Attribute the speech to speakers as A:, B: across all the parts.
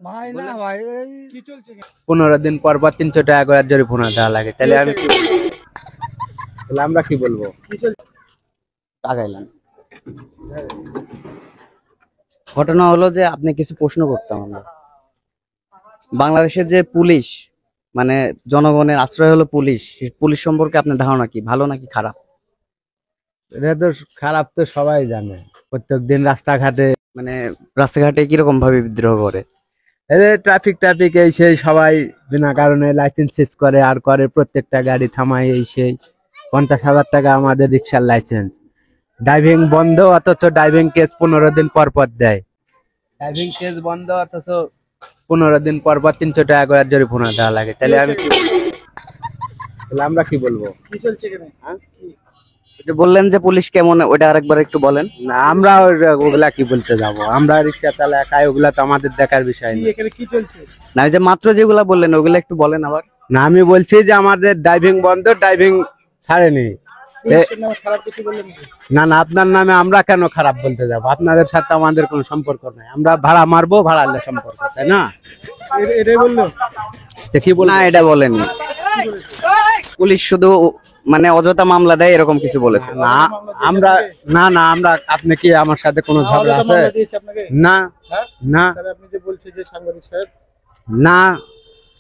A: ভাই না ভাই কি চলছে?
B: 15 দিন পর পর 300 টাকা করে জরিমানা দেওয়া লাগে, তাহলে আমরা কি বলবো?
C: আগাইলাম। ঘটনা হলো যে আপনি কিছু প্রশ্ন করতাম আমরা। বাংলাদেশের যে পুলিশ, মানে জনগণের আশ্রয় হলো পুলিশ, পুলিশ সম্পর্কে আপনার ধারণা কি, ভালো নাকি খারাপ?
B: এটা তো খারাপ, তো সবাই জানে। প্রত্যেকদিন রাস্তাঘাটে
C: মানে রাস্তাঘাটে কিরকম ভাবে বিদ্রোহ করে?
B: এদের ট্রাফিক এই সেই সবাই বিনা কারণে লাইসেন্স চেঞ্জ করে আর করে, প্রত্যেকটা গাড়ি থামায় এই সেই। 50,000 টাকা আমাদের রিক্সার লাইসেন্স, ড্রাইভিং বন্ধ, অথচ ড্রাইভিং কেস 15 দিন পর পর দেয়। ড্রাইভিং কেস বন্ধ, অথচ 15 দিন পর পর 300 টাকা করে জরিমানা দেওয়া লাগে, তাহলে আমরা কি বলবো?
A: কি চলছে এখানে?
C: যে বললেন যে পুলিশ কেমন, ওটা আরেকবার একটু বলেন।
B: না, আমরা ওগুলা কি বলতে যাবো? আমরা রিক্সা চালাই, একাই, ওগুলা তো আমাদের দেখার বিষয় না।
A: এখানে কি চলছে?
C: না, ওই যে মাত্র যেগুলা বললেন ওগুলা একটু বলেন আবার।
B: না, আমি বলছি যে আমাদের ড্রাইভিং বন্ধ, ড্রাইভিং ছাড়েনি।
A: খারাপ কিছু বললেন?
B: না না, আপনার নামে আমরা কেন খারাপ বলতে যাবো? আপনাদের সাথে আমাদের কোনো সম্পর্ক নাই। আমরা ভাড়া মারবো, ভাড়ালে সম্পর্ক, তাই না?
A: এটাই বললো?
B: কি বল?
C: না, এটা বলেনি। পুলিশ শুধু মানে অযথা মামলা দেয় এরকম কিছু বলেছে।
B: না আমরা আমরা, আপনি কি আমার সাথে কোনো ঝগড়া আছে? না না,
A: আপনি যে বলছেন যে সাংবাদিক সাহেব,
B: না,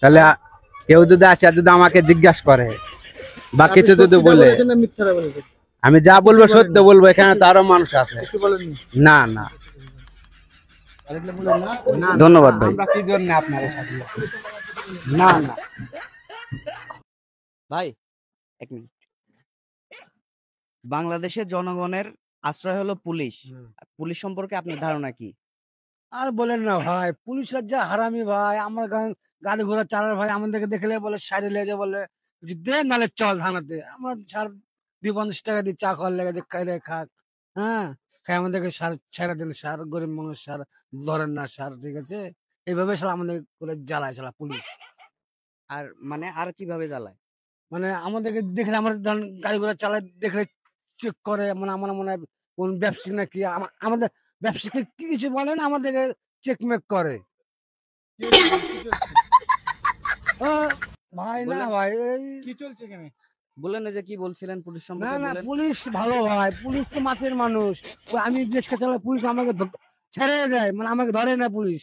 B: তাহলে কেউ যদি আসে, যদি আমাকে জিজ্ঞাসা করে বা কিছু যদি বলে, আমি যা বলবো সত্য বলবো। এখানে তো আরো মানুষ আছে। না না,
C: ধন্যবাদ ভাই।
B: আমরা কি জন্য আপনার সাথে? না না
C: ভাই, এক মিনিট। বাংলাদেশের জনগণের আশ্রয় হলো পুলিশ, পুলিশ সম্পর্কে আপনার ধারণা কি?
A: আর বলেন না ভাই, পুলিশরা যা হারামি ভাই। আমার গাড়ি ঘোড়া চালার ভাই, আমাদেরকে দেখলে বলে সাইডে লেগে বলে দে, নালে চল থানাতে। আমার 250 টাকা দিয়ে চা খাওয়ার লেগে যে খাইলে খাক, হ্যাঁ, খাই আমাদেরকে সার ছেড়ে দিন, সার গরিব মানুষ, সার ধরেন না, সার, ঠিক আছে? এইভাবে সারা আমাদের করে জ্বালায় সারা পুলিশ।
C: আর মানে আর কিভাবে জ্বালায়?
A: মানে আমাদেরকে দেখলে, আমাদের ধরেন গাড়ি ঘোড়া চালায় দেখলে চেক করে, মানে আমার মনে হয় কোন ব্যবসায়িক নাকি আমাদের ব্যবসায়িক কি কিছু বলে না, আমাদেরকে চেকমেক করে। ভাই না ভাই, কি চলছে এখানে?
C: বলেন যে কি বলছিলেন পুলিশ
A: না
C: সম্পর্কে
A: না,
C: বলেন।
A: পুলিশ ভালো ভাই, পুলিশ তো মাঠের মানুষ। আমি দেশকে চালাই, পুলিশ আমাকে ছেড়ে দেয়, মানে আমাকে ধরে না পুলিশ,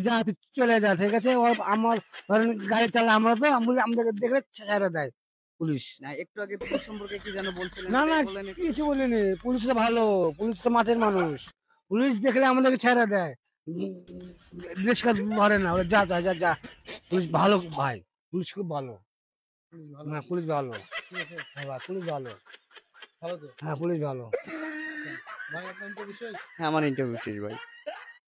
A: যা তুই চলে যা, ঠিক আছে? আমার ধরেন গাড়ি চালায়, আমরা তো আমাদেরকে দেখলে ছেড়ে দেয় পুলিশ।
C: না, একটু আগে পুলিশ সম্পর্কে কি যেন বলছিলেন,
A: না না,
C: বলেন একটু।
A: কিছু বলিনি, পুলিশ তো ভালো, পুলিশ তো মাঠের মানুষ। পুলিশ দেখলে আমাদেরকে ছেড়ে দেয়, রিস্কা ধরে না, যা যা যা যা। পুলিশ ভালো ভাই, পুলিশ খুব ভালো। হ্যাঁ, পুলিশ ভালো। হ্যাঁ ভাই, পুলিশ ভালো। হ্যাঁ, পুলিশ ভালো।
C: হ্যাঁ, আমার ইন্টারভিউ শেষ ভাই।